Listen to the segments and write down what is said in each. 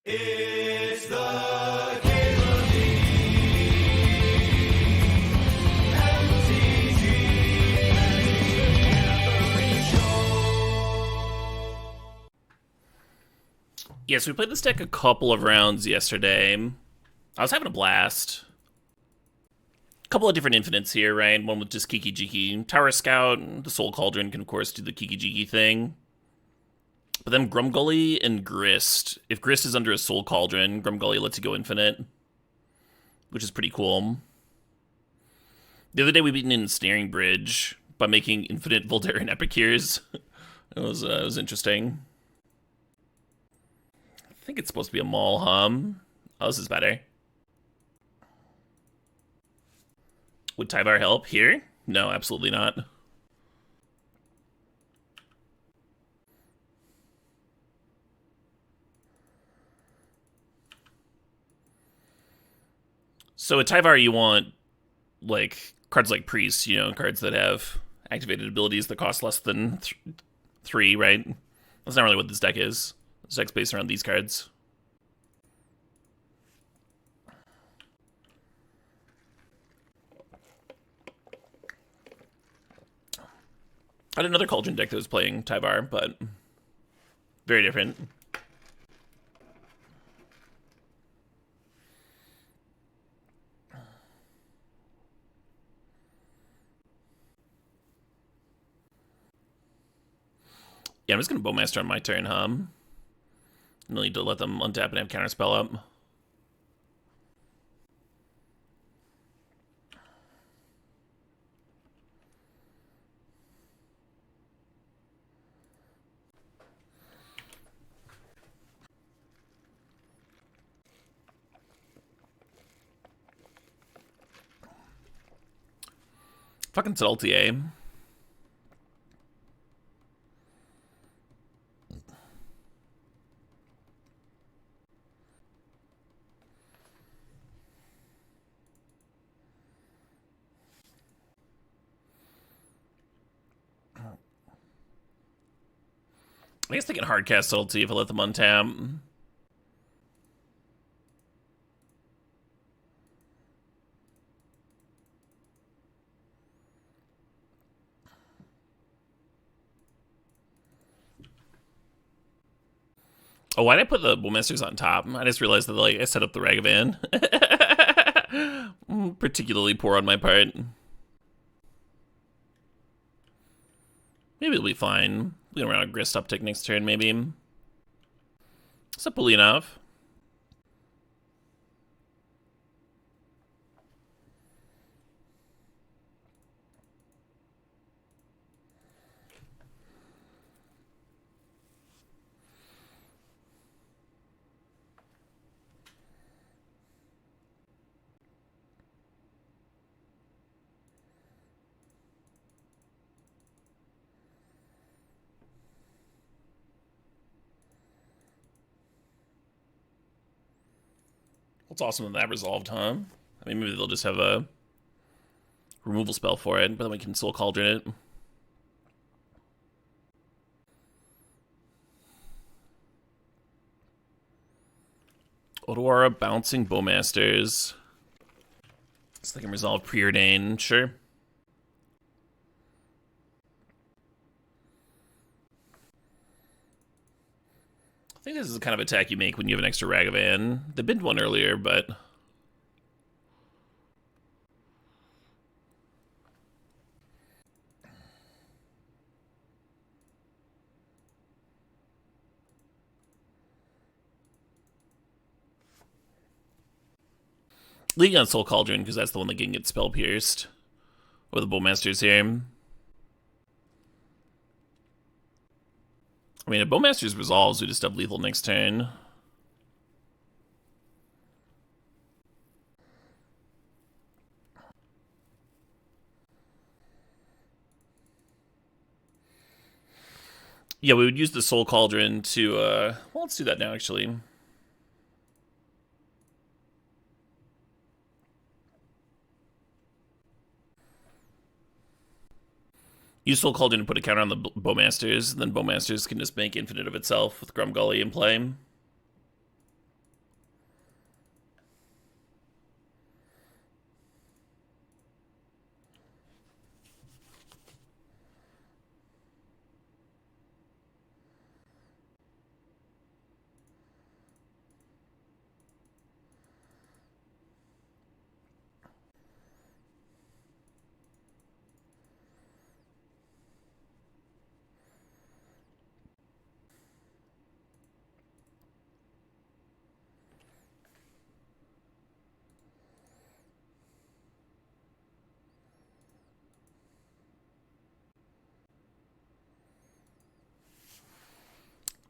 It's the K-League MTGO Show. Yeah, so we played this deck a couple of rounds yesterday. I was having a blast. A couple of different infinites here, right? One with just Kiki-Jiki. Tower Scout, the Soul Cauldron can, of course, do the Kiki-Jiki thing. But then Grumgully and Grist. If Grist is under a Soul Cauldron, Grumgully lets you go infinite, which is pretty cool. The other day we beat an Ensnaring Bridge by making infinite Voldaren Epicures. It was interesting. I think it's supposed to be a Maul, Oh, this is better. Would Tyvar help here? No, absolutely not. So at Tyvar, you want, like, cards like Priest, you know, cards that have activated abilities that cost less than 3, right? That's not really what this deck is. This deck's based around these cards. I had another Cauldron deck that was playing Tyvar, but very different. Yeah, I'm just going to Bowmaster on my turn, No need to let them untap and have Counterspell up. Fucking salty, eh? I guess they can hardcast Subtlety if I let them untap. Oh, why did I put the Bowmasters on top? I just realized that, like, I set up the Ragavan. Particularly poor on my part. Maybe it'll be fine. We can run a Grist uptick next turn, maybe. Is that bully enough? It's awesome that resolved, huh? I mean, maybe they'll just have a removal spell for it, but then we can Soul Cauldron it. Otawara bouncing Bowmasters. So they can resolve Preordain, sure. I think this is the kind of attack you make when you have an extra Ragavan. They binned one earlier, but... League on Soul Cauldron, because that's the one that can get spell pierced. Or the Bowmasters here. I mean, if Bowmasters resolves, we just have lethal next turn. Yeah, we would use the Soul Cauldron to, well, let's do that now, actually. Use Soul Cauldron to put a counter on the Bowmasters, and then Bowmasters can just make infinite of itself with Grumgully in play.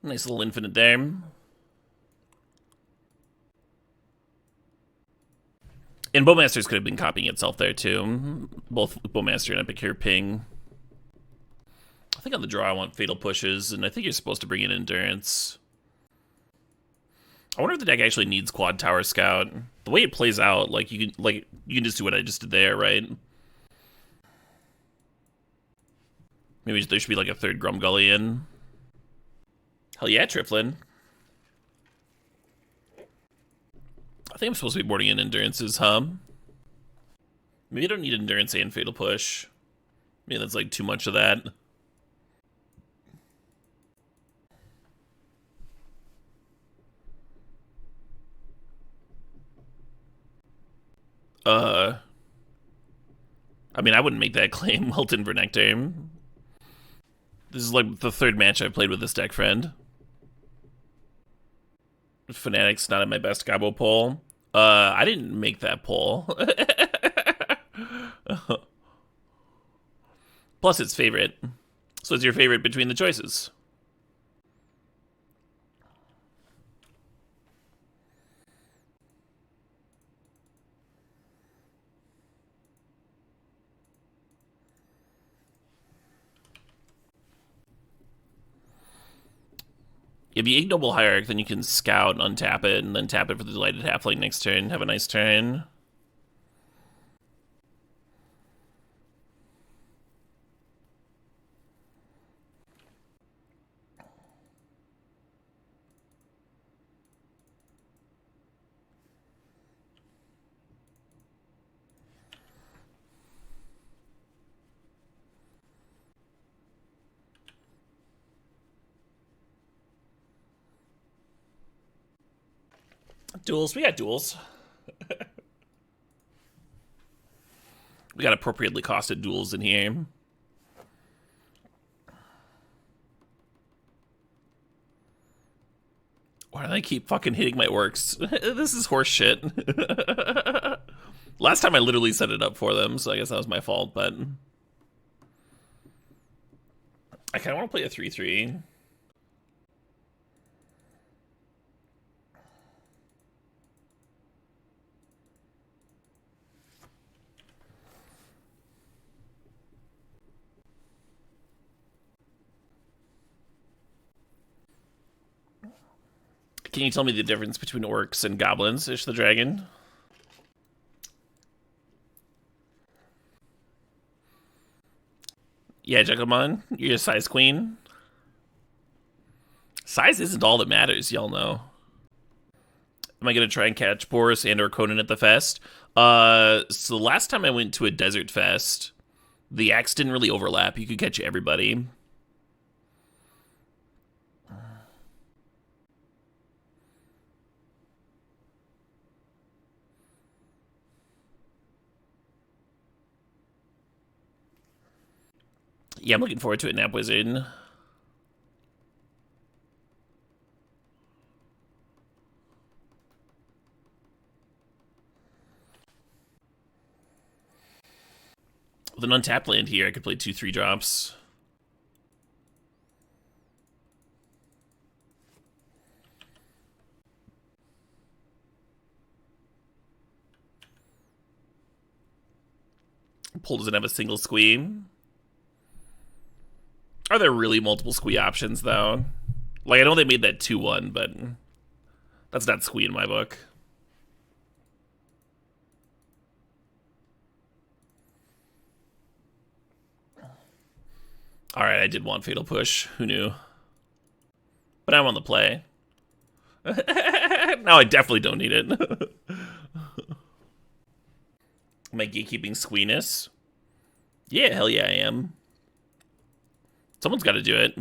Nice little infinite there. And Bowmasters could have been copying itself there too. Both Bowmaster and Epicure ping. I think on the draw I want Fatal Pushes, and I think you're supposed to bring in Endurance. I wonder if the deck actually needs Quad Tower Scout. The way it plays out, like you can just do what I just did there, right? Maybe there should be like a third Grumgully in. Hell yeah, Triflin. I think I'm supposed to be boarding in Endurances, huh? Maybe I don't need Endurance and Fatal Push. Maybe that's like too much of that. I mean, I wouldn't make that claim, Welton Vernector. This is like the third match I've played with this deck, friend. Fnatic's not at my best Gabo poll. I didn't make that poll. Plus, it's favorite. So it's your favorite between the choices. If you Ignoble Hierarch, then you can scout and untap it, and then tap it for the Delighted Halfling next turn. Have a nice turn. Duels, we got duels. We got appropriately costed duels in here. Why do I keep fucking hitting my orcs? This is horse shit. Last time I literally set it up for them, so I guess that was my fault, but I kind of want to play a 3-3. Can you tell me the difference between orcs and goblins, Ish the Dragon? Yeah, Jackalmon, you're a size queen. Size isn't all that matters, y'all know. Am I gonna try and catch Boris and or Conan at the fest? So the last time I went to a desert fest, the acts didn't really overlap. You could catch everybody. Yeah, I'm looking forward to it, Nap Wizard. With an untapped land here, I could play 2/3 drops. Pull doesn't have a single squee. Are there really multiple squee options, though? Like, I know they made that 2-1, but that's not squee in my book. Alright, I did want Fatal Push. Who knew? But I'm on the play. Now I definitely don't need it. Am I gatekeeping squeeness? Yeah, hell yeah, I am. Someone's got to do it.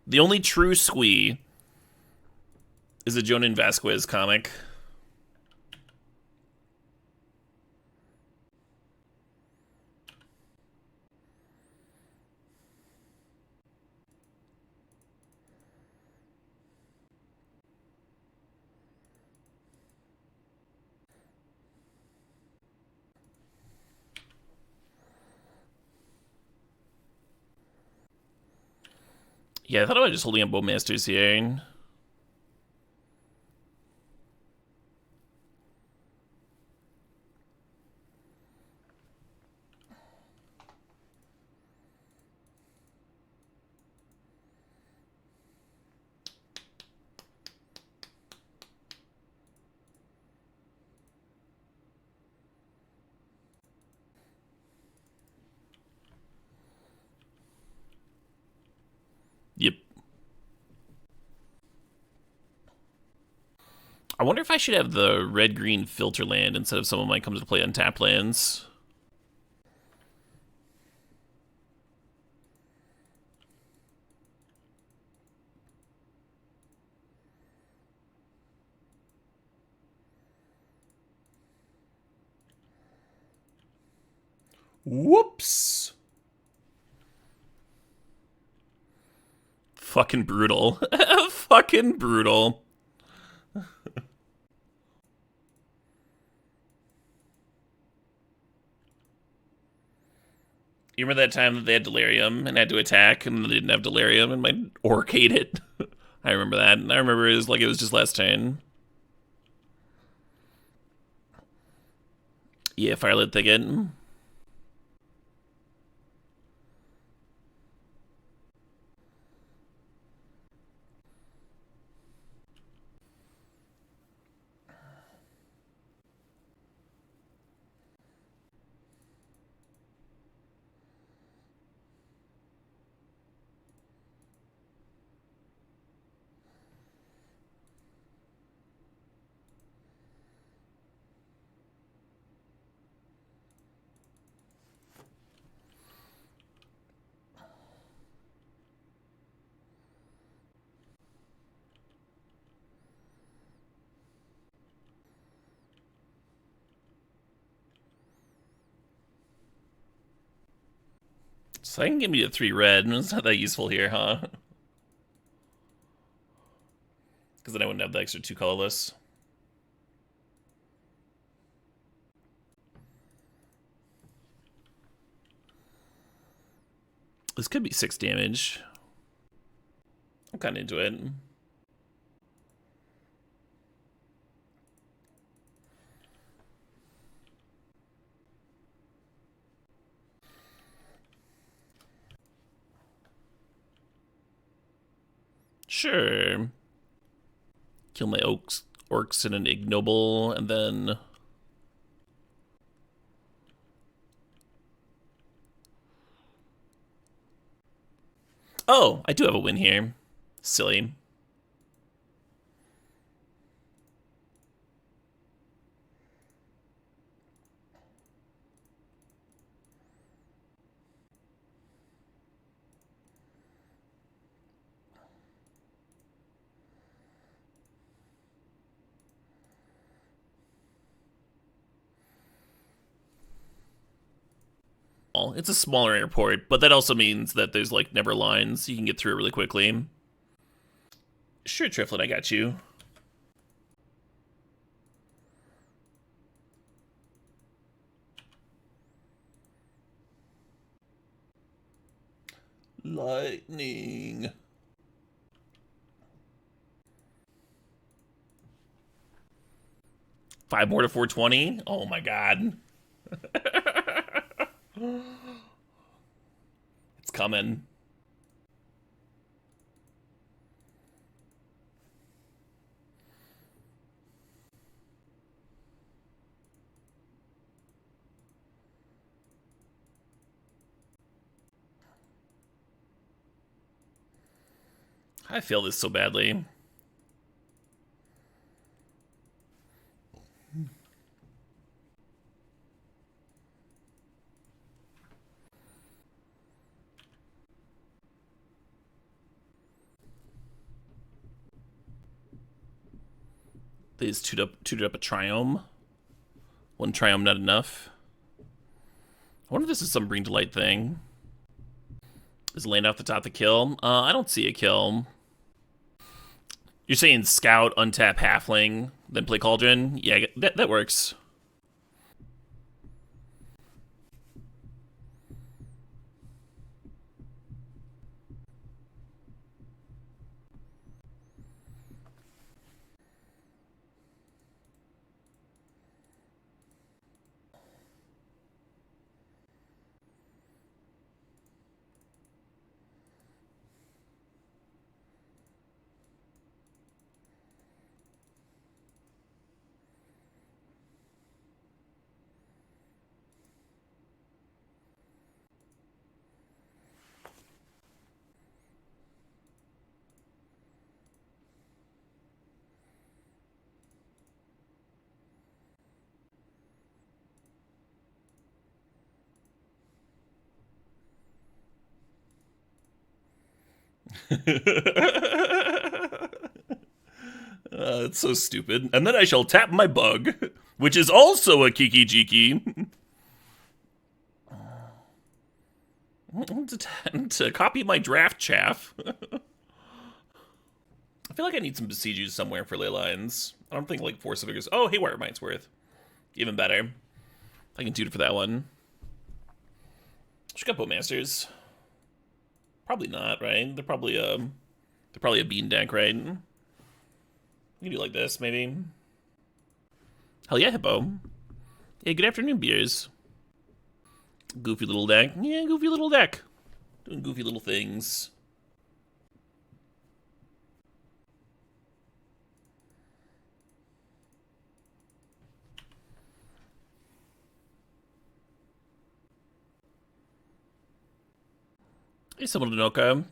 The only true squee is a Jonan Vasquez comic. Yeah, I thought about just holding up Bowmasters here. Yep. I wonder if I should have the red-green filter land instead of someone might come to play untapped lands. Whoops. Fucking brutal. Fucking brutal. You remember that time that they had Delirium and had to attack and they didn't have Delirium and my Orc ate it? I remember that. And I remember it was like it was just last turn. Yeah, Firelit Thicket. So I can give me a 3 red. It's not that useful here, huh? Because then I wouldn't have the extra 2 colorless. This could be 6 damage. I'm kind of into it. Sure. Kill my orcs in an ignoble, and then... Oh, I do have a win here. Silly. It's a smaller airport, but that also means that there's like never lines. You can get through it really quickly. Sure, Triflet, I got you. Lightning. Five more to 420? Oh my god. It's coming. I feel this so badly. They just tooted up a Triome. One Triome not enough. I wonder if this is some Bring to Light thing. Is land off the top the kill? I don't see a kill. You're saying scout, untap halfling, then play Cauldron? Yeah, that works. It's so stupid. And then I shall tap my bug, which is also a Kiki-Jiki. to copy my draft chaff. I feel like I need some Besiege somewhere for ley lines. I don't think like Force of Vigor. Oh, Haywire Mite's worth. Even better. I can do it for that one. Should got Bowmasters. Probably not, right? They're probably a bean deck, right? You can do like this, maybe. Hell yeah, Hippo. Hey, good afternoon, beers. Goofy little deck. Yeah, goofy little deck. Doing goofy little things. Hey, someone Did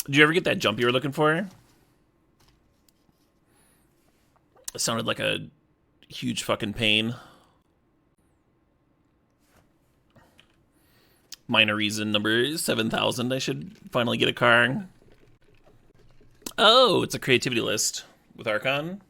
you ever get that jump you were looking for? It sounded like a huge fucking pain. Minor reason number 7,000. I should finally get a car. Oh, it's a creativity list with Archon.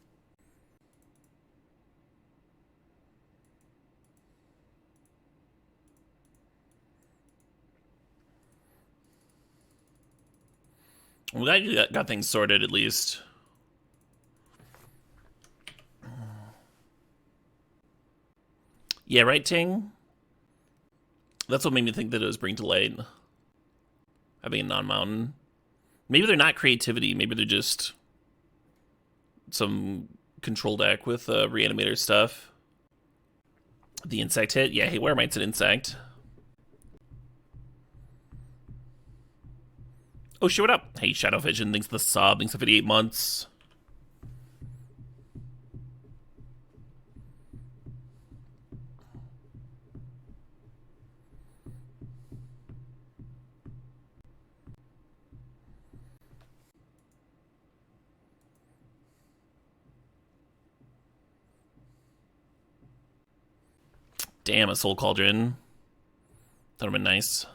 Well, that got things sorted at least. Yeah, right, Ting? That's what made me think that it was Bring to Light. Having a non-mountain. Maybe they're not creativity. Maybe they're just some control deck with reanimator stuff. The insect hit? Yeah, Haywire Mite's an insect. Oh, shit, what up? Hey, Shadow Vision, thanks for the sub. Thanks for 58 months. Damn, a Soul Cauldron. That would've been nice.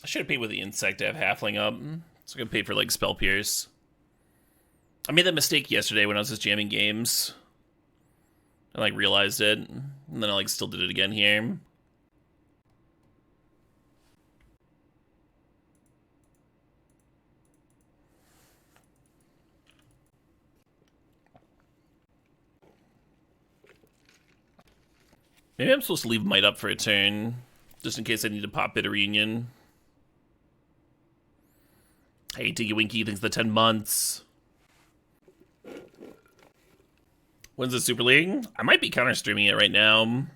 I should have paid with the insect to have Halfling up. So I could pay for like Spell Pierce. I made that mistake yesterday when I was just jamming games. I like realized it, and then I like still did it again here. Maybe I'm supposed to leave Mite up for a turn, just in case I need to pop Bitter Reunion. Hey, Tinky Winky, thanks for the 10 months. When's the Super League? I might be counter-streaming it right now.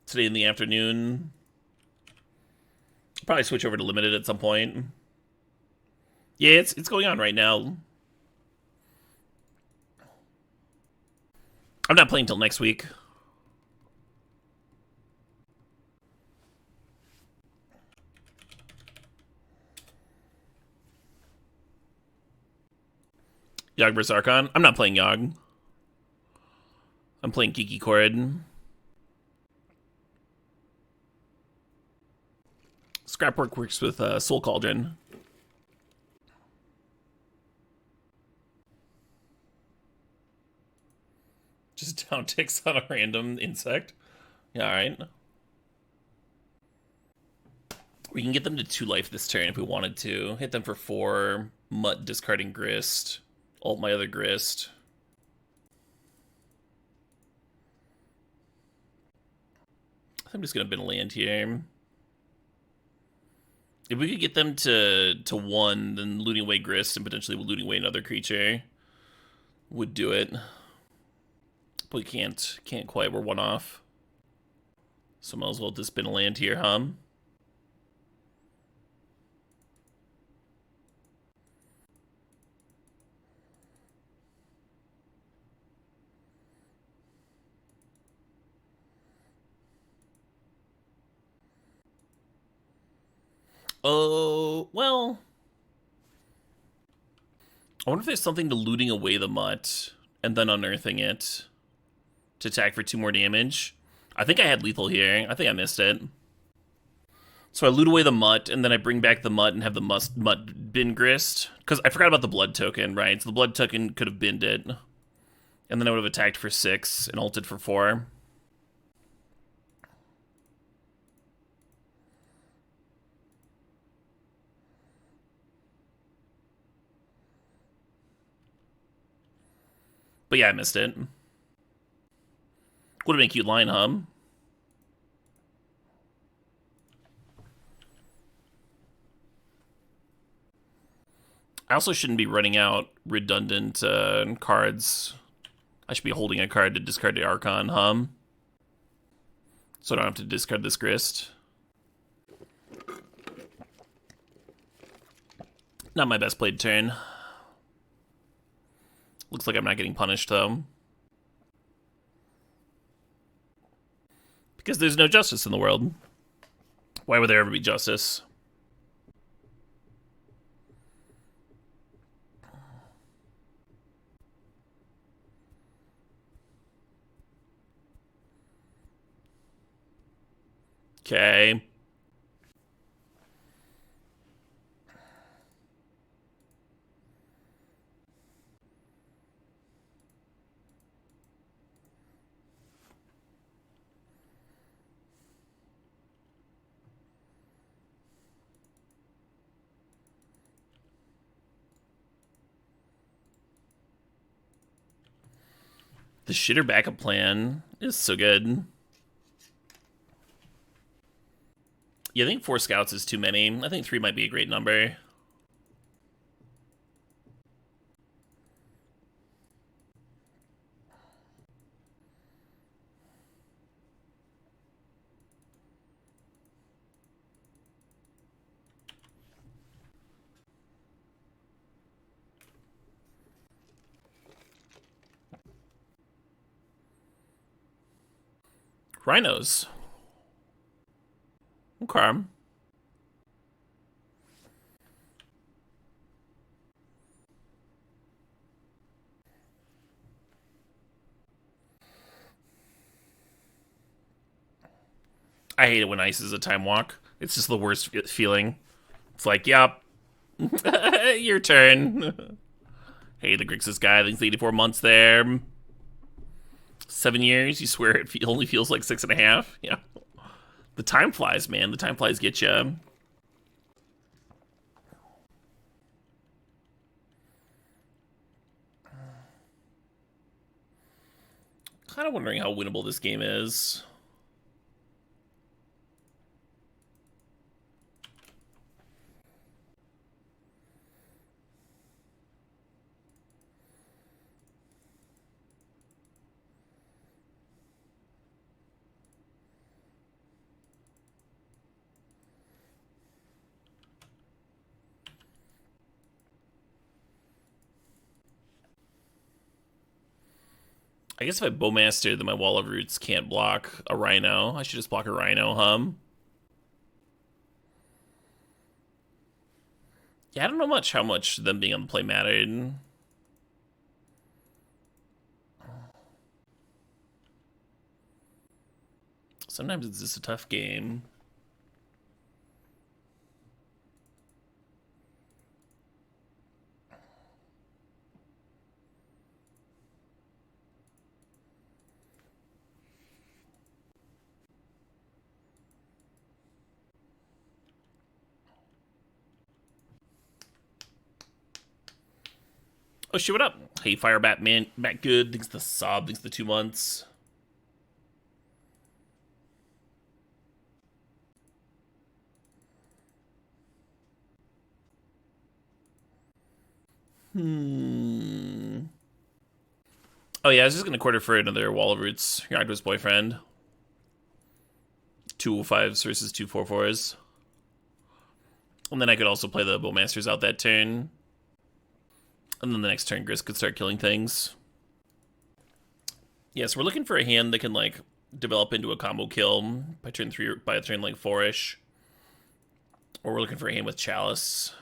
Today in the afternoon. Probably switch over to Limited at some point. Yeah, it's going on right now. I'm not playing till next week. Yogg vs Archon. I'm not playing Yogg. I'm playing Kiki Cauldron. Scrapwork works with Soul Cauldron. Just down ticks on a random insect. Yeah, alright. We can get them to 2 life this turn if we wanted to. Hit them for 4. Mutt discarding Grist. Ult my other Grist. I'm just gonna bin a land here. If we could get them to 1, then looting away Grist and potentially looting away another creature would do it. But we can't quite. We're 1 off. So might as well just bin a land here, huh? Oh, well. I wonder if there's something to looting away the Mutt and then unearthing it to attack for 2 more damage. I think I had lethal here. I think I missed it. So I loot away the Mutt, and then I bring back the Mutt and have the Mutt bin Grist. Because I forgot about the blood token, right? So the blood token could have binned it. And then I would have attacked for 6 and ulted for 4. But yeah, I missed it. Would have been a cute line, huh? I also shouldn't be running out redundant cards. I should be holding a card to discard the Archon, so I don't have to discard this Grist. Not my best played turn. Looks like I'm not getting punished, though. Because there's no justice in the world. Why would there ever be justice? Okay. The shitter backup plan is so good. Yeah, I think 4 scouts is too many. I think 3 might be a great number. Rhinos. Okay. I hate it when ice is a time walk. It's just the worst feeling. It's like, yep, your turn. Hey, the Grixis guy thinks 84 months there. 7 years, you swear it only feels like 6.5? Yeah. The time flies, man. The time flies get you. Kind of wondering how winnable this game is. I guess if I Bowmaster, then my Wall of Roots can't block a Rhino. I should just block a Rhino, Yeah, I don't know how much them being on the play mattered. Sometimes it's just a tough game. Oh shit, what up? Hey, Fire Batman, Matt Good, thanks the sob, thanks the 2 months. Oh yeah, I was just gonna quarter for another Wall of Roots, Yagdo's boyfriend. 205s versus 244s. And then I could also play the Bowmasters out that turn. And then the next turn, Grist could start killing things. Yeah, so we're looking for a hand that can, like, develop into a combo kill by turn 3, by turn, like, 4-ish. Or we're looking for a hand with Chalice.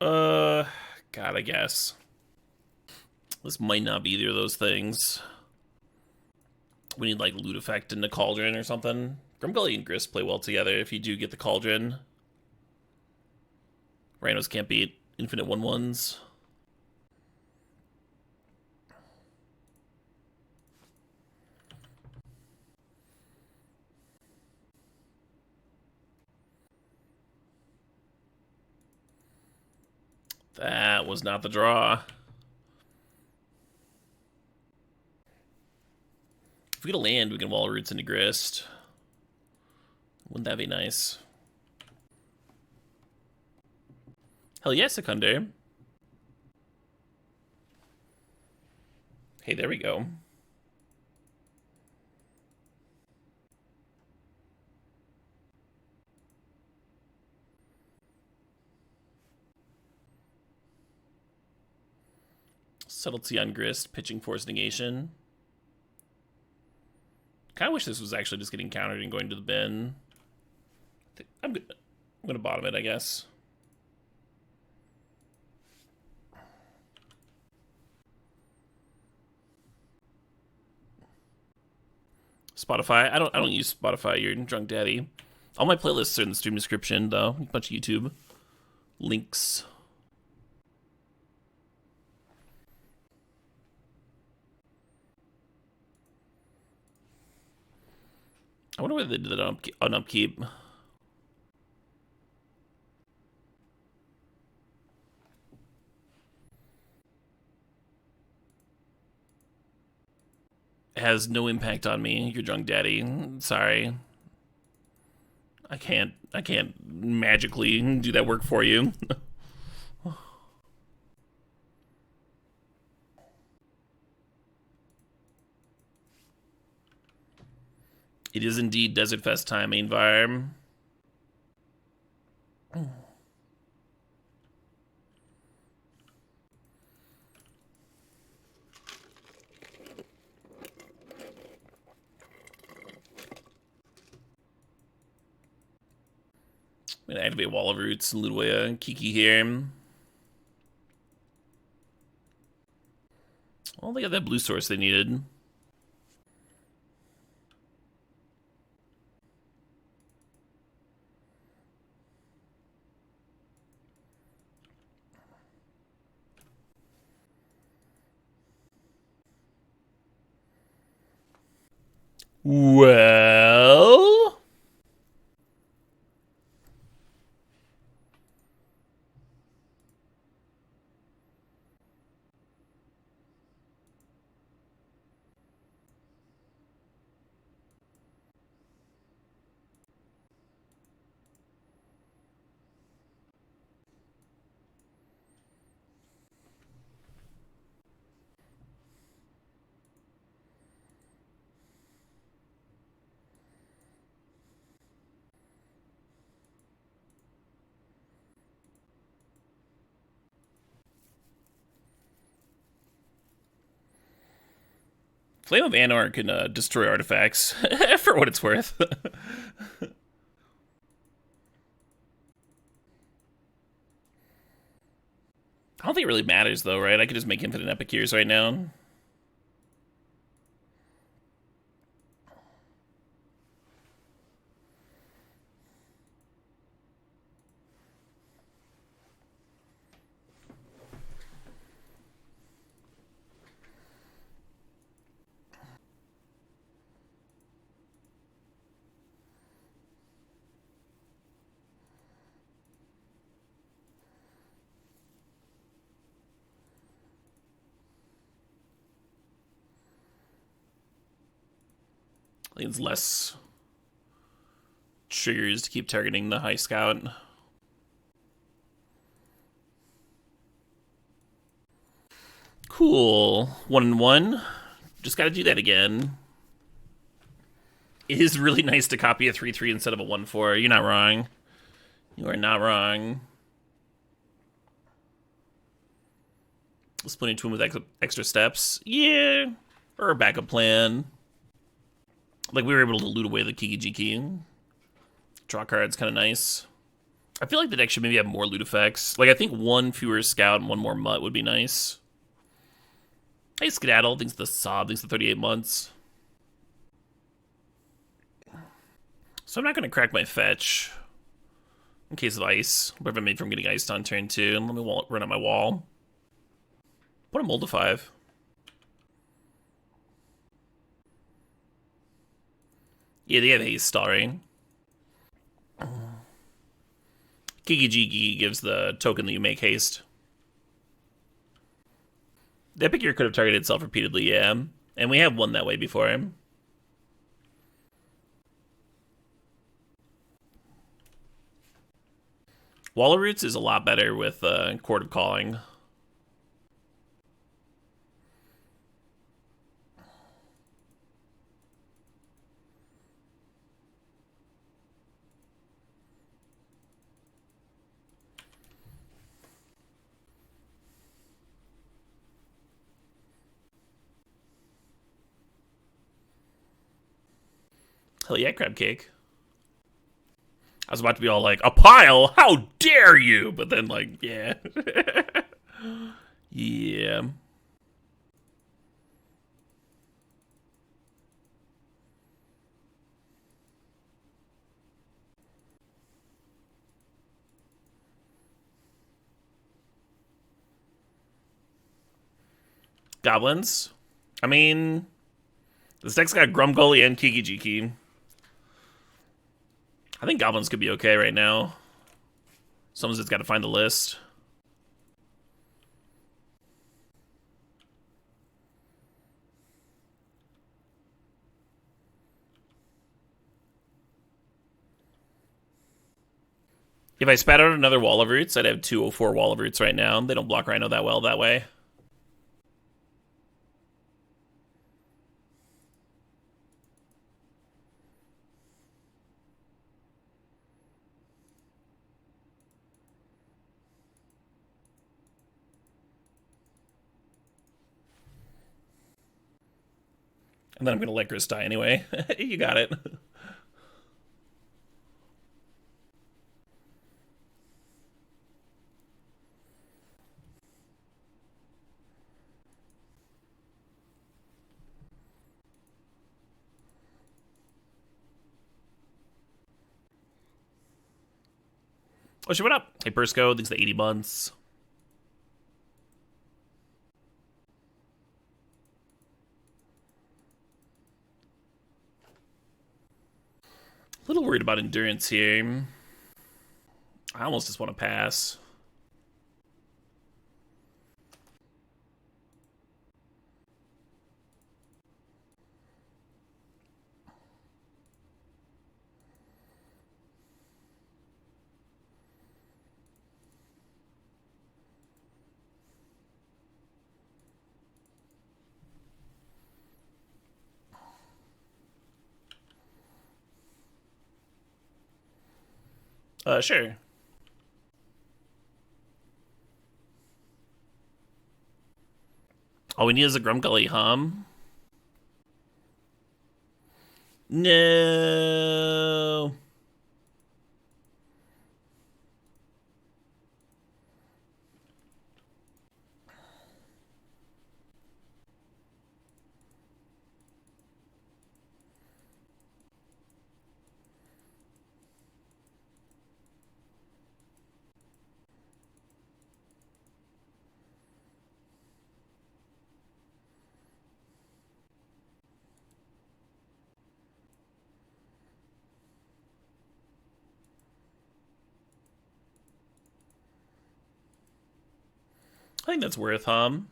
God, I guess. This might not be either of those things. We need, like, loot effect into Cauldron or something. Grumgully and Grist play well together if you do get the Cauldron. Randos can't beat infinite 1/1s. That was not the draw. If we get a land, we can wall roots into Grist. Wouldn't that be nice? Hell yes, Seconder. Hey, there we go. Subtlety on Grist, pitching Force Negation. Kind of wish this was actually just getting countered and going to the bin. I'm gonna bottom it, I guess. Spotify. I don't use Spotify. You're drunk daddy. All my playlists are in the stream description, though. A bunch of YouTube links. I wonder whether they did that on upkeep. It has no impact on me. You're drunk daddy. Sorry. I can't magically do that work for you. It is indeed Desert Fest timing, Varm. I'm gonna activate Wall of Roots and loot away a Kiki here. Well, they got that blue source they needed. Well... Flame of Anor can destroy artifacts, for what it's worth. I don't think it really matters, though, right? I could just make infinite Epicures right now. I think it's less triggers to keep targeting the high scout. Cool. 1-1. Just gotta do that again. It is really nice to copy a 3-3 instead of a 1-4. You're not wrong. You are not wrong. Splitting Twin with extra steps. Yeah. Or a backup plan. Like, we were able to loot away the Kiki-Jiki. draw cards, kind of nice. I feel like the deck should maybe have more loot effects. Like, I think one fewer Scout and one more Mutt would be nice. Hey, Skedaddle, thanks to the Sob, thanks to 38 months. So I'm not going to crack my fetch in case of ice. What have I made from getting iced on turn 2? And let me run up my wall. Put a Mold to 5. Yeah, they have haste, Starring. Kiki-Jiki gives the token that you make haste. The Epicure could have targeted itself repeatedly, yeah. And we have won that way before him. Wall of Roots is a lot better with Chord of Calling. Hell yeah, Crab Cake. I was about to be all like, a pile? How dare you? But then, like, yeah. Yeah. Goblins. I mean, this deck's got Grumgully and Kiki-Jiki. I think Goblins could be okay right now. Someone's just got to find the list. If I spat out another Wall of Roots, I'd have 204 Wall of Roots right now. They don't block Rhino that well that way. And then I'm going to let Grist die anyway. You got it. Oh, shit, what up? Hey, Persco, thanks to 80 months. A little worried about endurance here. I almost just want to pass. Sure. All we need is a Grumgully hum. No. I think that's worth hum.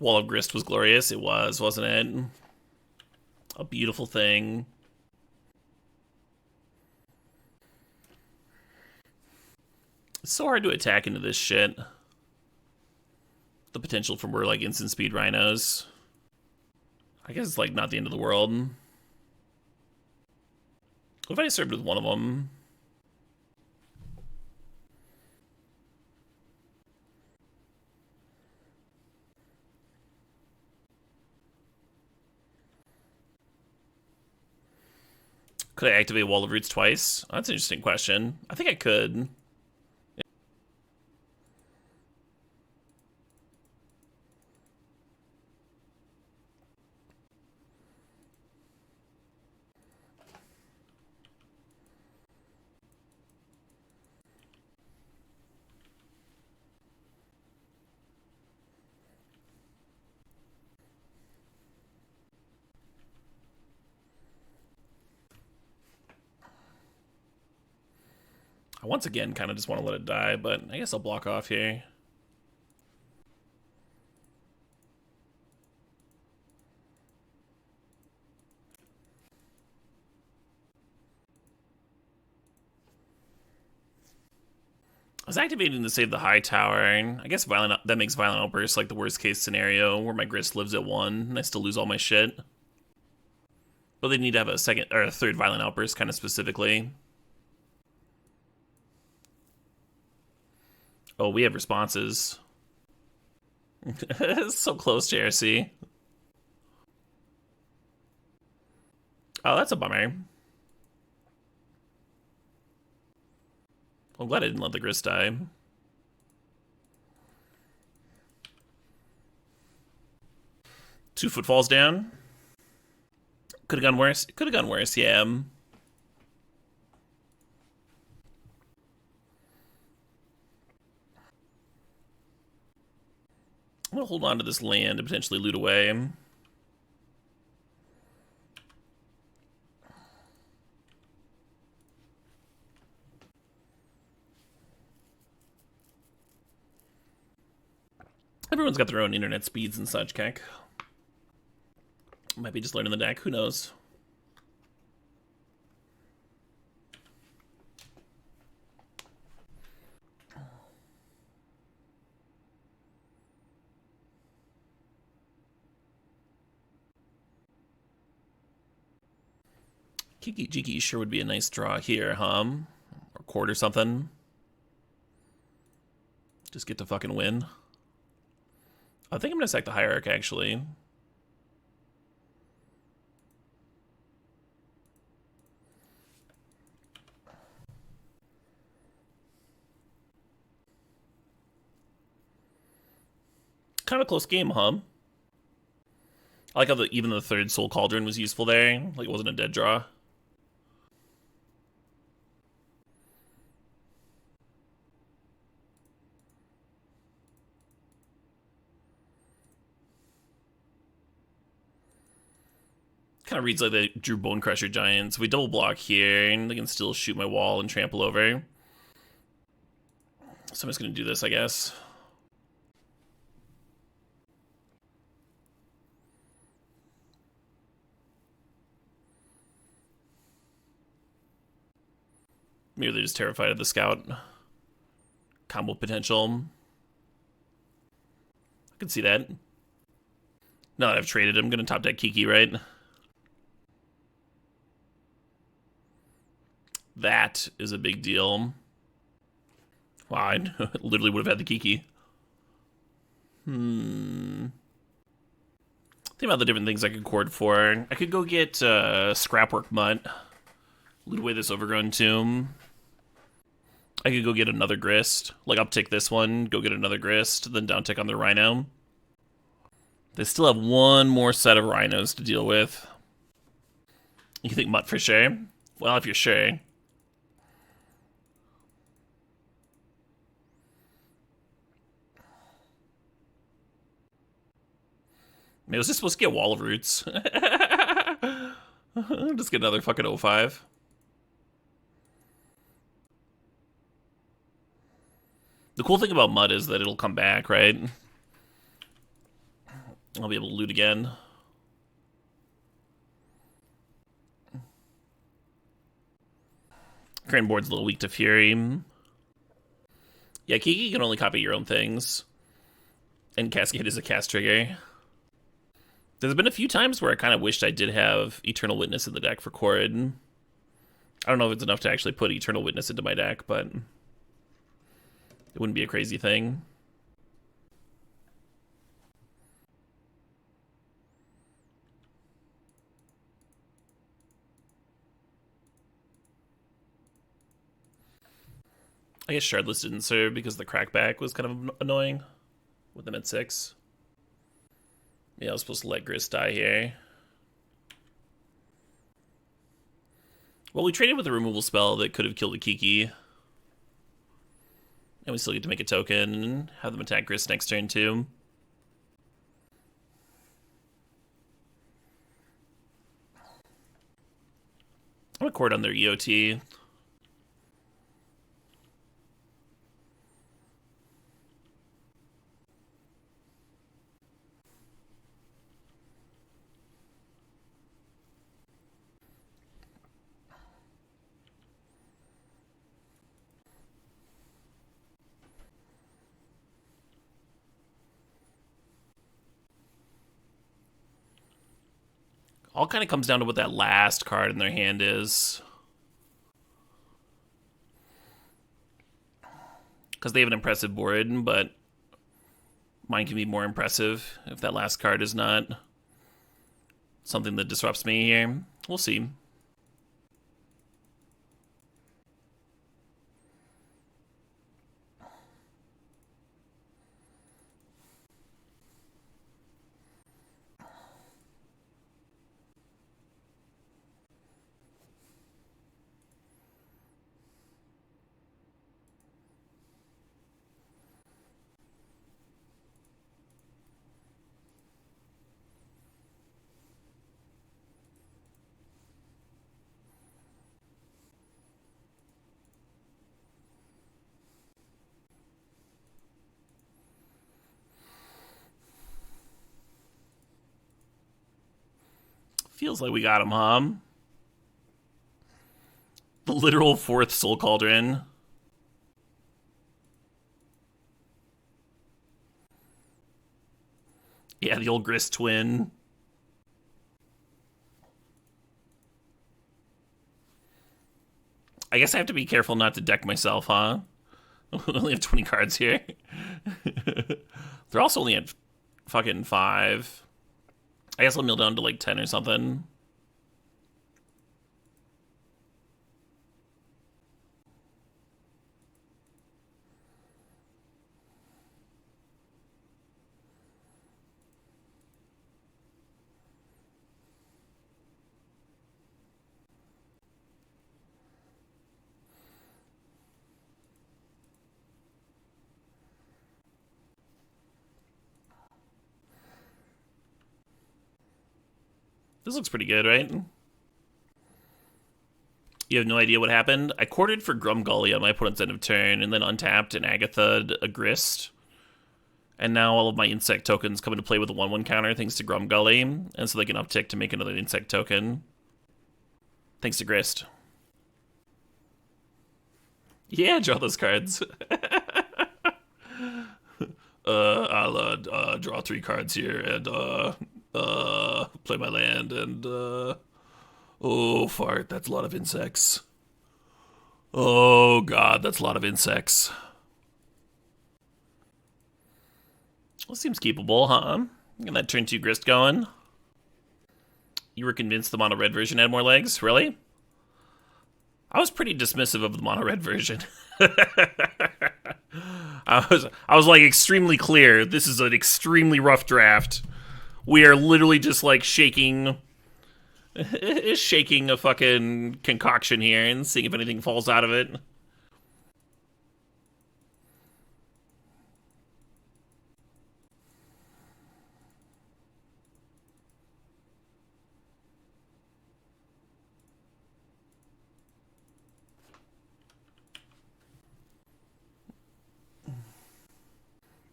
Wall of Grist was glorious. It was, wasn't it? A beautiful thing. It's so hard to attack into this shit. The potential for more like instant speed rhinos. I guess it's like not the end of the world. What if I served with one of them? Could I activate Wall of Roots twice? Oh, that's an interesting question. I think I could. I once again kind of just want to let it die, but I guess I'll block off here. I was activating to save the high tower, and I guess that makes Violent Outburst like the worst case scenario, where my Grist lives at 1, and I still lose all my shit. But they need to have a second or a third Violent Outburst, kind of specifically. Oh, we have responses. So close, JRC. Oh, that's a bummer. I'm glad I didn't let the Grist die. Two footfalls down. Could have gone worse. Could have gone worse, yeah. I'm gonna hold on to this land to potentially loot away. Everyone's got their own internet speeds and such, Keck. Might be just learning the deck, who knows? Kiki-Jiki sure would be a nice draw here, huh? Or Chord or something. Just get to fucking win. I think I'm gonna sack the Hierarch, actually. Kind of a close game, huh? I like how even the third Soul Cauldron was useful there. Like, it wasn't a dead draw. Kind of reads like they drew Bone Crusher Giants. We double block here, and they can still shoot my wall and trample over. So I'm just going to do this, I guess. Maybe they're just terrified of the scout combo potential. I can see that. Now that I've traded, I'm going to top deck Kiki, right? That is a big deal. Wow, I literally would have had the Kiki. Think about the different things I could chord for. I could go get Scrapwork Mutt. Loot away this Overgrown Tomb. I could go get another Grist. Like, uptick this one, go get another Grist, then downtick on the Rhino. They still have one more set of Rhinos to deal with. You think Mutt for sure? Well, if you're sure. Maybe I was just supposed to get Wall of Roots. Just get another fucking 05. The cool thing about Mud is that it'll come back, right? I'll be able to loot again. Grand board's a little weak to Fury. Yeah, Kiki can only copy your own things. And Cascade is a cast trigger. There's been a few times where I kind of wished I did have Eternal Witness in the deck for Chord. I don't know if it's enough to actually put Eternal Witness into my deck, but it wouldn't be a crazy thing. I guess Shardless didn't serve because the crackback was kind of annoying with them at 6. Yeah, I was supposed to let Grist die here. Well, we traded with a removal spell that could have killed a Kiki. And we still get to make a token and have them attack Grist next turn, too. I'm gonna Chord on their EOT. All kind of comes down to what that last card in their hand is. Because they have an impressive board, but mine can be more impressive if that last card is not something that disrupts me here. We'll see. Feels like we got him, huh? The literal 4th Soul Cauldron. Yeah, the old Grist twin. I guess I have to be careful not to deck myself, huh? I only have 20 cards here. They're also only at fucking 5. I guess I'll mill down to like 10 or something. This looks pretty good, right? You have no idea what happened? I corded for Grumgully on my opponent's end of turn, and then untapped and Agatha'd a Grist. And now all of my insect tokens come into play with a 1/1 counter thanks to Grumgully, and so they can uptick to make another insect token. Thanks to Grist. Yeah, draw those cards. I'll draw 3 cards here and play my land and oh fart, that's a lot of insects. Oh god, that's a lot of insects. Well, seems keepable, huh? Get that turn 2 Grist going. You were convinced the mono red version had more legs? Really? I was pretty dismissive of the mono red version. I was like extremely clear. This is an extremely rough draft. We are literally just like shaking a fucking concoction here and seeing if anything falls out of it.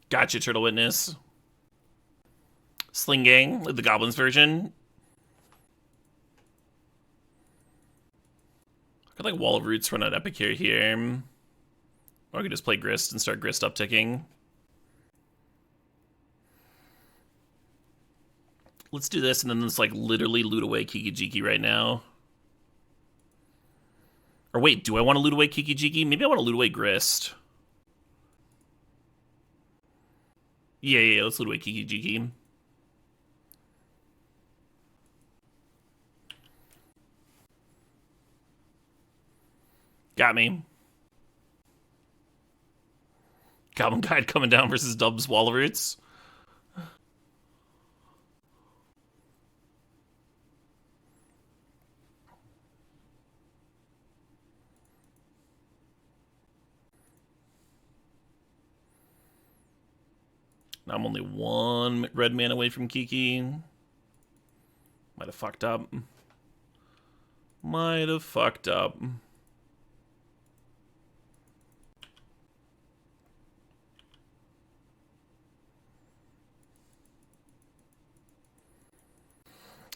Gotcha, Turtle Witness. Sling Gang, the Goblins version. I could like Wall of Roots run out Epicure here. Or I could just play Grist and start Grist upticking. Let's do this and then let's like literally loot away Kiki-Jiki right now. Or wait, do I want to loot away Kiki-Jiki? Maybe I want to loot away Grist. Yeah, let's loot away Kiki-Jiki. Got me. Goblin Guide coming down versus Dubs Wallaroots. Now I'm only one red man away from Kiki. Might have fucked up. Might have fucked up.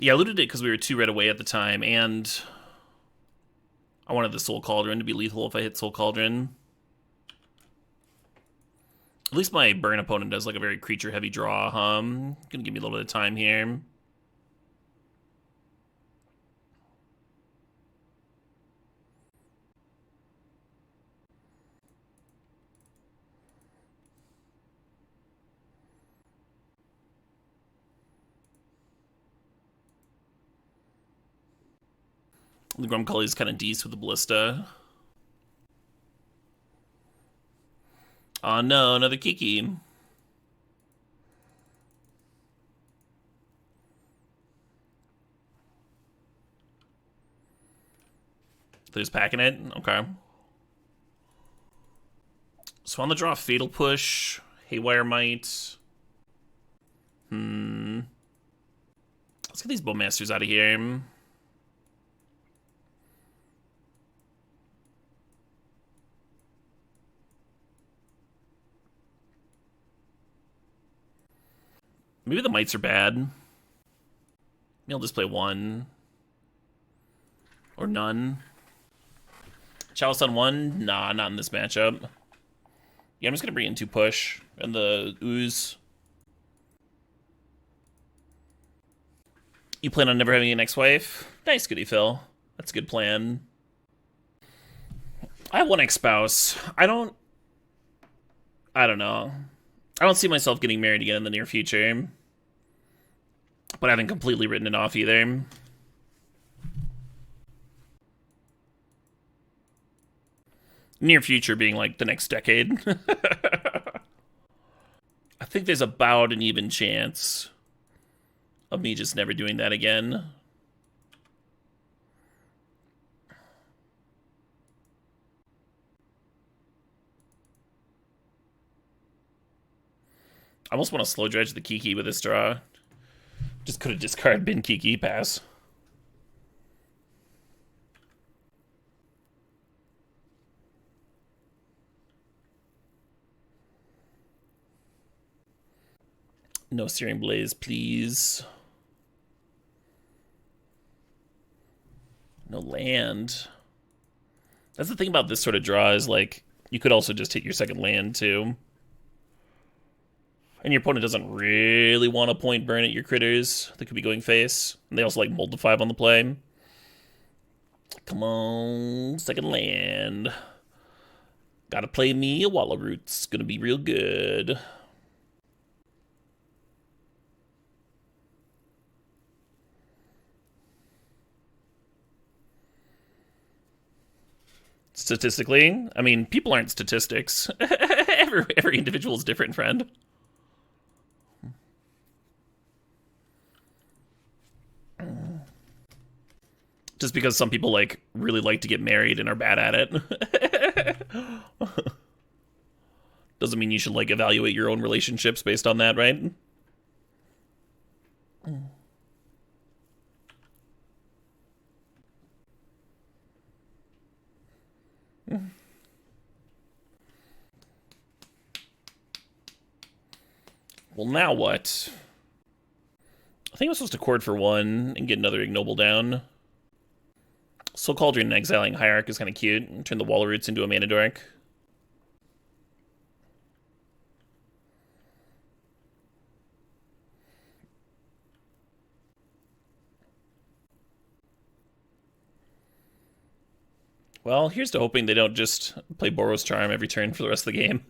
Yeah, I looted it because we were 2 red away at the time, and I wanted the Soul Cauldron to be lethal if I hit Soul Cauldron. At least my burn opponent does like a very creature-heavy draw, Gonna give me a little bit of time here. The Grumgully is kind of decent with the Ballista. Oh no, another Kiki. They're just packing it? Okay. So on the draw, Fatal Push, Haywire Mite. Let's get these Bowmasters out of here. Maybe the Mites are bad. Maybe I'll just play 1. Or none. Chalice on 1? Nah, not in this matchup. Yeah, I'm just gonna bring in 2 push and the Ooze. You plan on never having an ex-wife? Nice, goody Phil. That's a good plan. I have 1 ex-spouse. I don't know. I don't see myself getting married again in the near future. But I haven't completely written it off either. Near future being like the next decade. I think there's about an even chance of me just never doing that again. I almost want to slow dredge the Kiki with this draw. Just could have discarded bin Kiki, pass. No Searing Blaze, please. No land. That's the thing about this sort of draw is, like, you could also just hit your second land, too. And your opponent doesn't really want to point burn at your critters that could be going face. And they also, like, mold to 5 on the play. Come on, second land. Gotta play me a Wallaroots. Gonna be real good. Statistically, I mean, people aren't statistics. every individual is different, friend. Just because some people, like, really like to get married and are bad at it. Doesn't mean you should, like, evaluate your own relationships based on that, right? Well, now what? I think I'm supposed to chord for 1 and get another Ignoble down. Soul Cauldron and exiling Hierarch is kind of cute. Turn the Wallaroots into a Mana Dork. Well, here's to hoping they don't just play Boros Charm every turn for the rest of the game.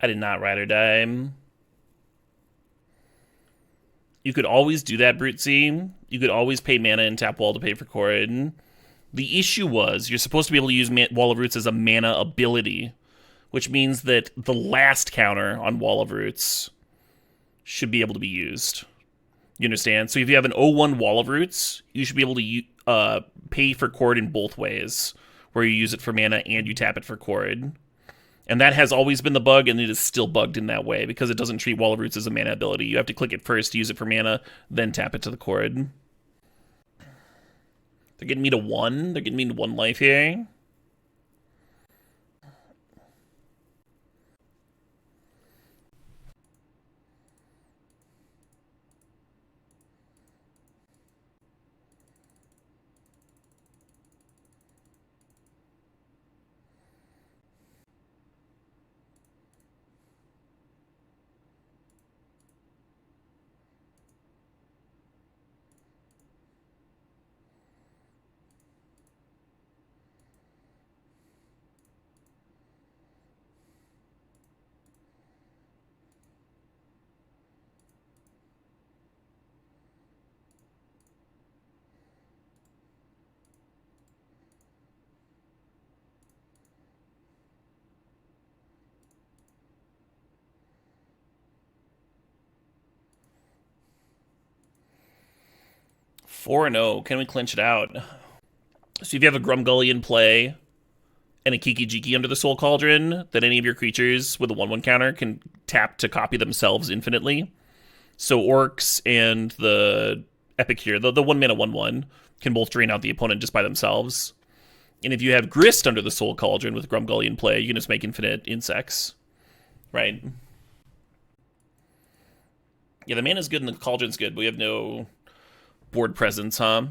I did not ride or die. You could always do that, Brutesy. You could always pay mana and tap wall to pay for Chord. The issue was you're supposed to be able to use Wall of Roots as a mana ability, which means that the last counter on Wall of Roots should be able to be used. You understand? So if you have an 0-1 Wall of Roots, you should be able to pay for Chord in both ways, where you use it for mana and you tap it for Chord. And that has always been the bug, and it is still bugged in that way, because it doesn't treat Wall of Roots as a mana ability. You have to click it first to use it for mana, then tap it to the Chord. They're getting me to 1. They're getting me to 1 life here. Four and 0. Can we clinch it out? So if you have a Grumgully in play and a Kiki-Jiki under the Soul Cauldron, then any of your creatures with a 1/1 counter can tap to copy themselves infinitely. So Orcs and the Epicure, the 1 mana 1/1, can both drain out the opponent just by themselves. And if you have Grist under the Soul Cauldron with Grumgully in play, you can just make infinite insects. Right? Yeah, the mana's good and the Cauldron's good, but we have no board presence, huh?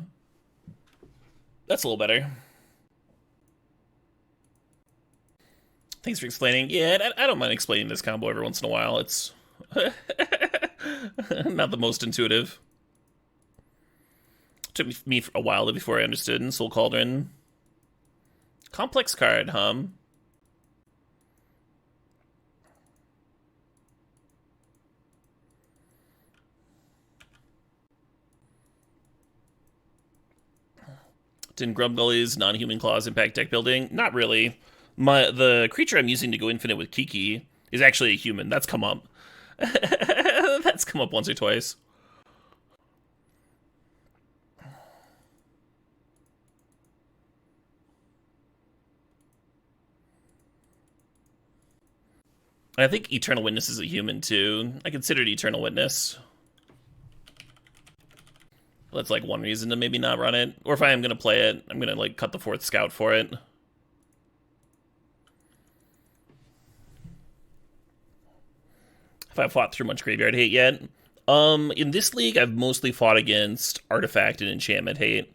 That's a little better. Thanks for explaining. Yeah, I don't mind explaining this combo every once in a while. It's not the most intuitive. It took me a while before I understood in Soul Cauldron. Complex card, Did Grumgully's non-human claws impact deck building? Not really. The creature I'm using to go infinite with Kiki is actually a human. That's come up. That's come up once or twice. I think Eternal Witness is a human too. I considered Eternal Witness. That's like one reason to maybe not run it. Or if I am going to play it, I'm going to like cut the 4th scout for it. If I fought through much graveyard hate yet. In this league, I've mostly fought against artifact and enchantment hate.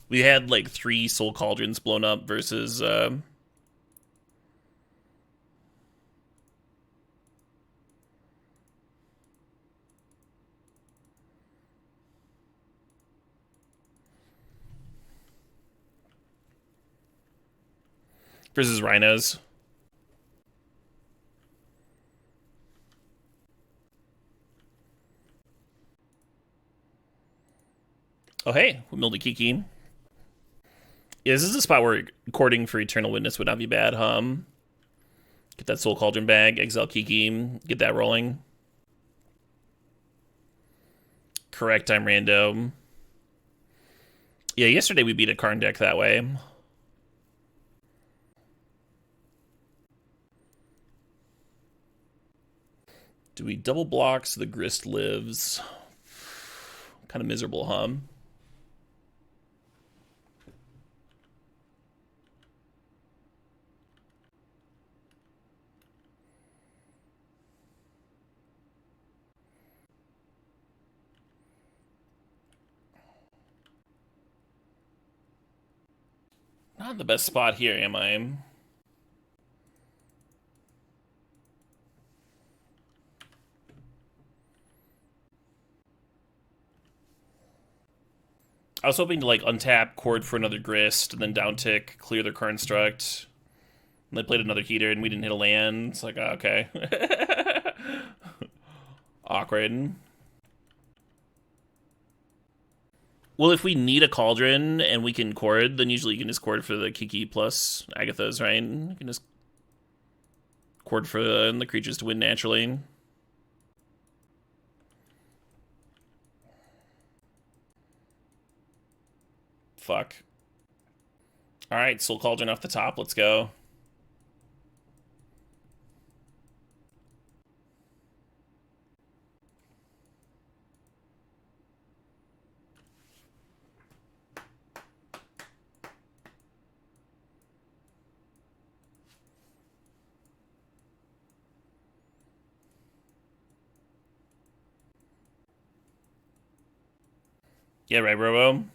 We had like 3 Soul Cauldrons blown up versus rhinos. Oh hey, we milled a Kiki. Yeah, this is a spot where courting for Eternal Witness would not be bad, Get that Soul Cauldron bag, exile Kiki, get that rolling. Correct, I'm random. Yeah, yesterday we beat a Karn deck that way. Do we double block so the Grist lives? Kind of miserable, Not in the best spot here, am I? I was hoping to like untap, chord for another Grist, and then downtick, clear their construct. And they played another heater and we didn't hit a land. It's like, oh, okay. Awkward. Well, if we need a Cauldron and we can chord, then usually you can just chord for the Kiki plus Agatha's, right? You can just chord for the creatures to win naturally. Fuck. Alright, Soul Cauldron off the top, let's go. Yeah, right, Robo.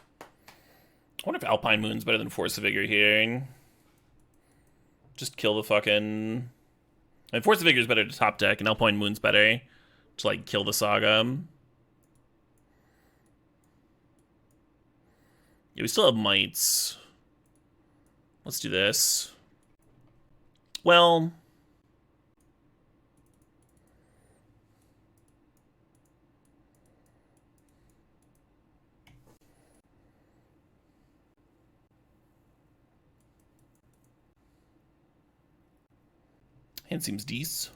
I wonder if Alpine Moon's better than Force of Vigor here. Just kill the fucking... And Force of Vigor is better to top deck, and Alpine Moon's better to, like, kill the Saga. Yeah, we still have Mites. Let's do this. Well... Hand seems decent.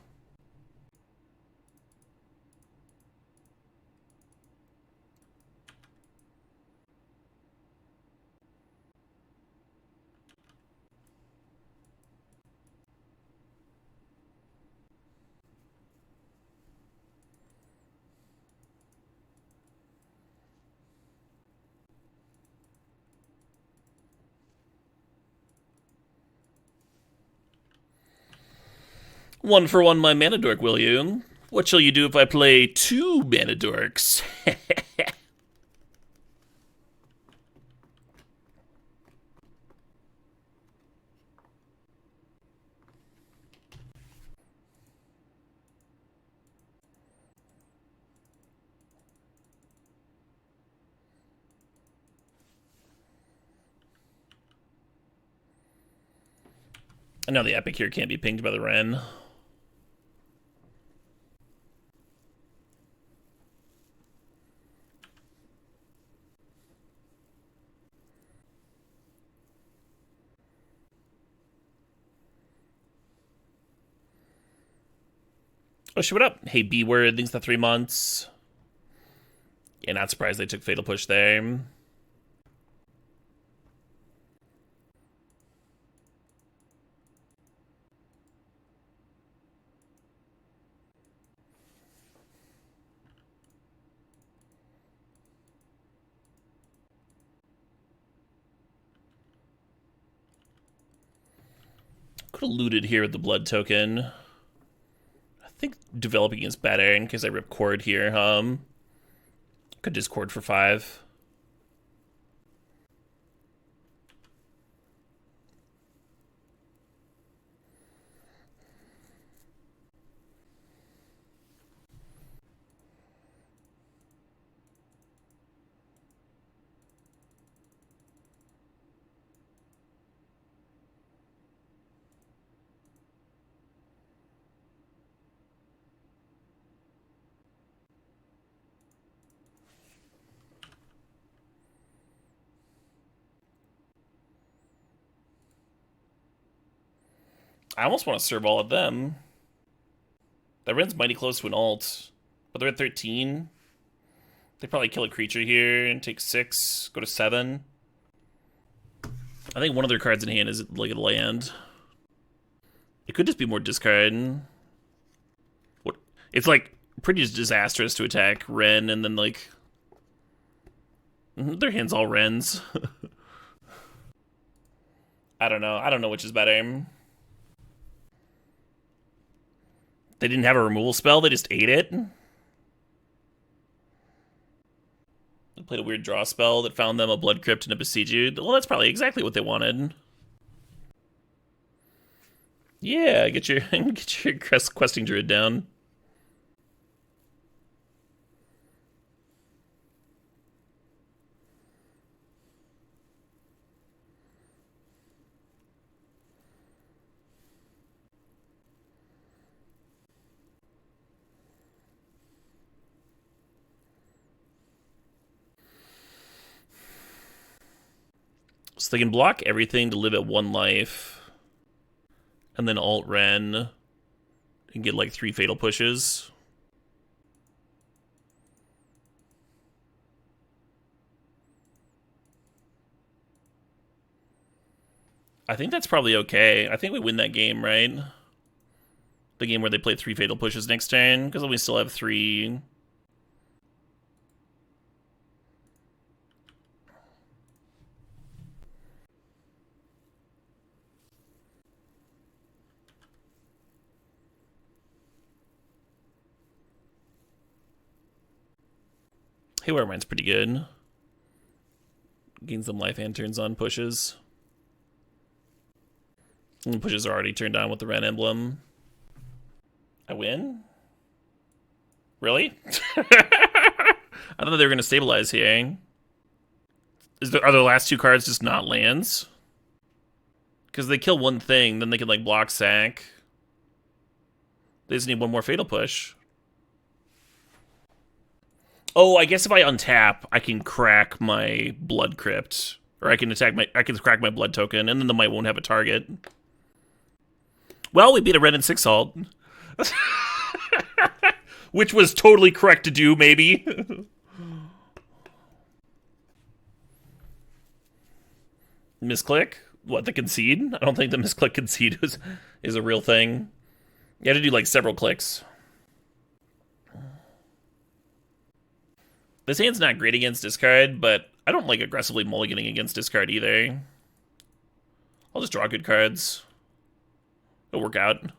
One for one, my mana dork, will you? What shall you do if I play two mana dorks? I know the Epicure can't be pinged by the Wren. Oh shit, what up? Hey, B-Word, thanks for 3 months. Yeah, not surprised they took Fatal Push there. Could have looted here with the blood token. I think developing is better in case I rip Chord here. Could just Chord for 5. I almost want to serve all of them. That Ren's mighty close to an ult, but they're at 13. They probably kill a creature here and take 6, go to 7. I think one of their cards in hand is like a land. It could just be more discard. What? It's like pretty disastrous to attack Ren and then like their hand's all Rens. I don't know. I don't know which is better. They didn't have a removal spell. They just ate it. They played a weird draw spell that found them a Blood Crypt and a Besiege You. Well, that's probably exactly what they wanted. Yeah, get your questing druid down. So they can block everything to live at 1 life. And then alt Ren and get like 3 fatal pushes. I think that's probably okay. I think we win that game, right? The game where they play 3 fatal pushes next turn, because then we still have 3. Haywire Mite's pretty good. Gains some life and turns on pushes. And pushes are already turned on with the red emblem. I win? Really? I thought they were going to stabilize here. Are the last 2 cards just not lands? Because they kill 1 thing, then they can like block sack. They just need 1 more fatal push. Oh, I guess if I untap, I can crack my Blood Crypt. Or I can crack my blood token, and then the Mite won't have a target. Well, we beat a red and 6 alt. Which was totally correct to do, maybe. Misclick? What, the concede? I don't think the misclick concede is a real thing. You have to do like several clicks. This hand's not great against discard, but I don't like aggressively mulliganing against discard either. I'll just draw good cards. It'll work out.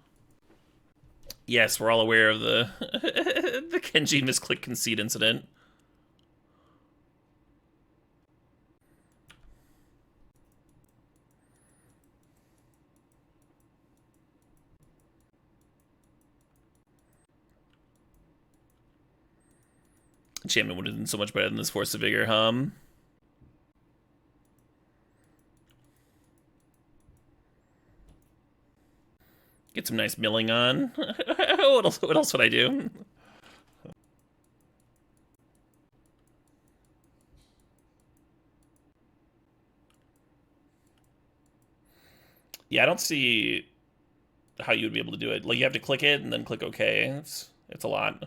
Yes, we're all aware of the the Kenji misclick concede incident. Enchantment would have been so much better than this Force of Vigor, Get some nice milling on. What else would I do? Yeah, I don't see how you would be able to do it. Like, you have to click it and then click OK. It's a lot.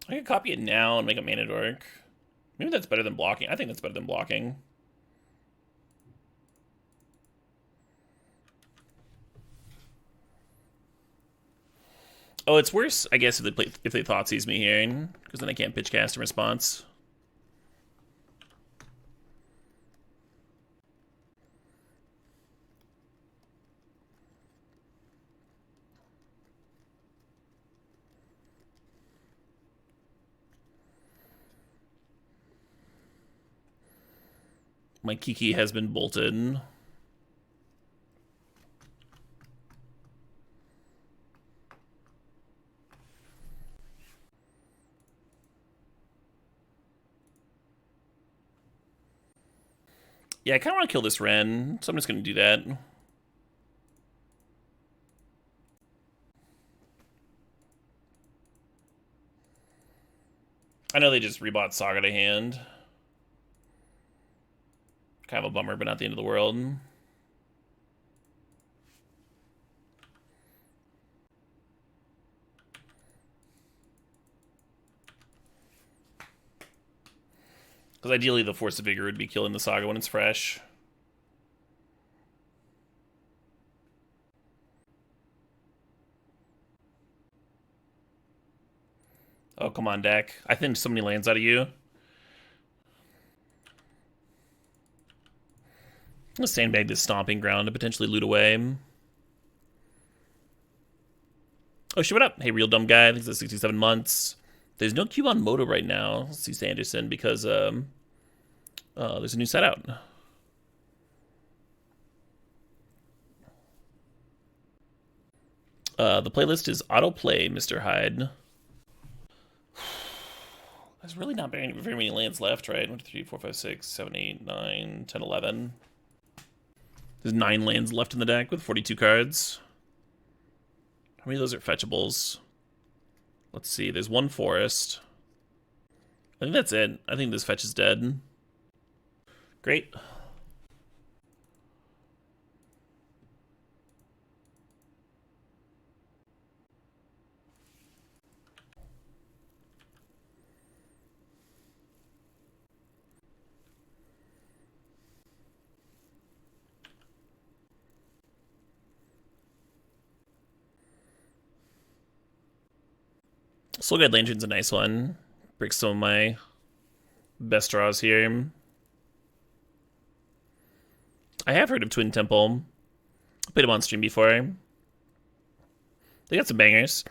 I could copy it now and make a mana dork. Maybe that's better than blocking. I think that's better than blocking. Oh, it's worse, I guess, if they thought sees me here, because then I can't pitch cast in response. My Kiki has been bolted. Yeah, I kind of want to kill this Wren, so I'm just going to do that. I know they just rebought Saga to hand. Kind of a bummer, but not the end of the world. Because ideally the Force of Vigor would be killing the Saga when it's fresh. Oh, come on, deck. I thinned so many lands out of you. Let's sandbag this Stomping Ground to potentially loot away. Oh, shit, what up? Hey, real dumb guy. I think it's 67 months. There's no cube on Moto right now, C. Sanderson, because there's a new set out. The playlist is autoplay, Mr. Hyde. There's really not very many lands left, right? 1, 2, 3, 4, 5, 6, 7, 8, 9, 10, 11. There's 9 lands left in the deck with 42 cards. How many of those are fetchables? Let's see, there's 1 forest. I think that's it. I think this fetch is dead. Great. Soul Guide Lantern's a nice one. Breaks some of my best draws here. I have heard of Twin Temple. I played them on stream before. They got some bangers.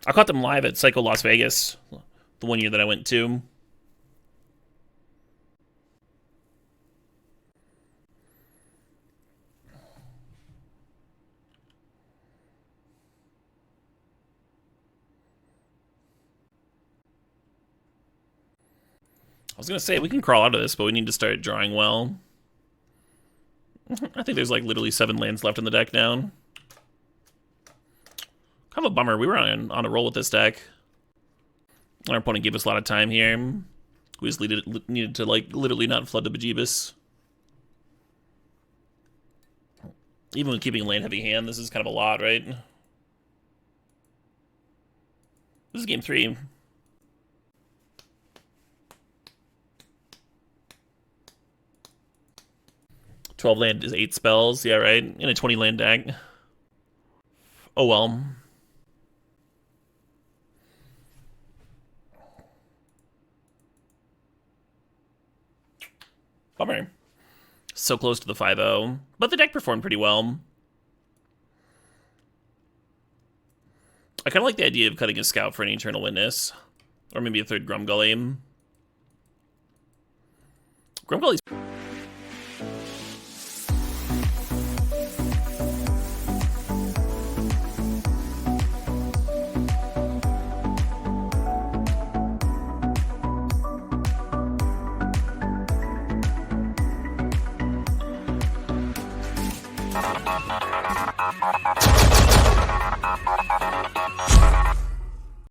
I caught them live at Psycho Las Vegas, the one year that I went to. I was going to say, we can crawl out of this, but we need to start drawing well. I think there's like literally 7 lands left in the deck now. Kind of a bummer. We were on a roll with this deck. Our opponent gave us a lot of time here. We just needed to like literally not flood the bejeebus. Even with keeping a land heavy hand, this is kind of a lot, right? This is game 3. $12 land is 8 spells, yeah, right? In a 20 land deck. Oh well. Bummer. So close to the 5-0. But the deck performed pretty well. I kind of like the idea of cutting a Scout for an Eternal Witness. Or maybe a 3rd Grumgully. Grumgully's...